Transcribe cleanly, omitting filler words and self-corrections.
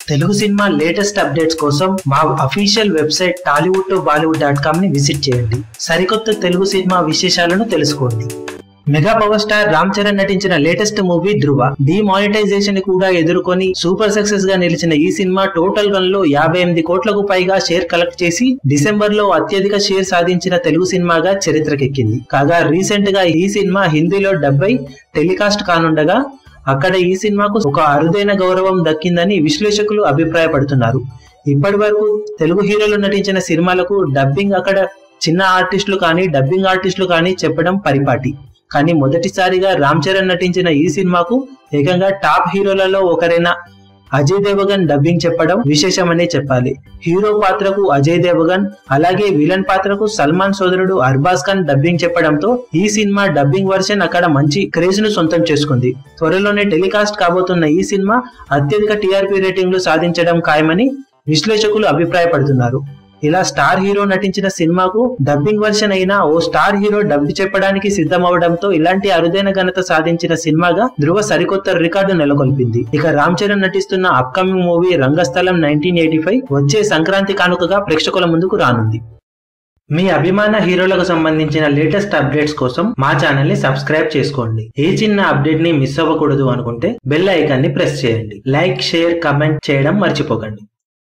Telugu cinema latest updates కోసం మా official website tollywood2bollywood.com ని విజిట్ చేయండి. సరికొత్త తెలుగు సినిమా విశేషాలను తెలుసుకోండి. Mega power star Ram Charan నటించిన లేటెస్ట్ మూవీ ధృవ డిమానిటైజేషన్ కూడా ఎదుర్కొని సూపర్ సక్సెస్ గా నిలిచిన ఈ సినిమా టోటల్ గన్ లో 58 కోట్లకు పైగా షేర్ కలెక్ట్ చేసి డిసెంబర్ లో అత్యధిక షేర్ సాధించిన తెలుగు సినిమాగా చరిత్రకెక్కింది. కాగా రీసెంట్ గా ఈ సినిమా హిందీలో డబ్బై టెలికాస్ట్ కానుండగా అక్కడ ఈ సినిమాకు ఒక అరుదైన గౌరవం దక్కిందని విశ్లేషకులు అభిప్రాయపడుతున్నారు. ఇప్పటి వరకు తెలుగు హీరోలు నటించిన సినిమాలకు డబ్బింగ్ అక్కడ చిన్న ఆర్టిస్టులు కానీ డబ్బింగ్ ఆర్టిస్టులు కానీ చెప్పడం పరిపాటి. కానీ మొదటిసారిగా రామ్ చరణ్ నటించిన ఈ సినిమాకు ఏకంగా టాప్ హీరోలలో ఒకరైన అజయ్ దేవగన్ డబ్బింగ్ చెప్పడం విశేషమనే చెప్పాలి. హీరో పాత్రకు అజయ్ దేవగన్, అలాగే విలన్ పాత్రకు సల్మాన్ సోదరుడు అర్బాజ్ ఖాన్ డబ్బింగ్ చెప్పడంతో ఈ సినిమా డబ్బింగ్ వర్షన్ అక్కడ మంచి క్రేజ్ ను సొంతం చేసుకుంది. త్వరలోనే టెలికాస్ట్ కాబోతున్న ఈ సినిమా అత్యధిక టీఆర్పీ రేటింగ్లు సాధించడం ఖాయమని విశ్లేషకులు అభిప్రాయపడుతున్నారు. ఇలా స్టార్ హీరో నటించిన సినిమాకు డబ్బింగ్ వర్షన్ అయినా ఓ స్టార్ హీరో డబ్బు చెప్పడానికి సిద్ధమవడంతో ఇలాంటి అరుదైన ఘనత సాధించిన సినిమాగా ధృవ సరికొత్త రికార్డు నెలకొల్పింది. ఇక రామ్ చరణ్ నటిస్తున్న అప్కమింగ్ మూవీ రంగస్థలం 1985 వచ్చే సంక్రాంతి కానుకగా ప్రేక్షకుల ముందుకు రానుంది. మీ అభిమాన హీరోలకు సంబంధించిన లేటెస్ట్ అప్డేట్స్ కోసం మా ఛానల్ ని సబ్స్క్రైబ్ చేసుకోండి. ఏ చిన్న అప్డేట్ ని మిస్ అవ్వకూడదు అనుకుంటే బెల్ ఐకాన్ ని ప్రెస్ చేయండి. లైక్, షేర్, కమెంట్ చేయడం మర్చిపోకండి.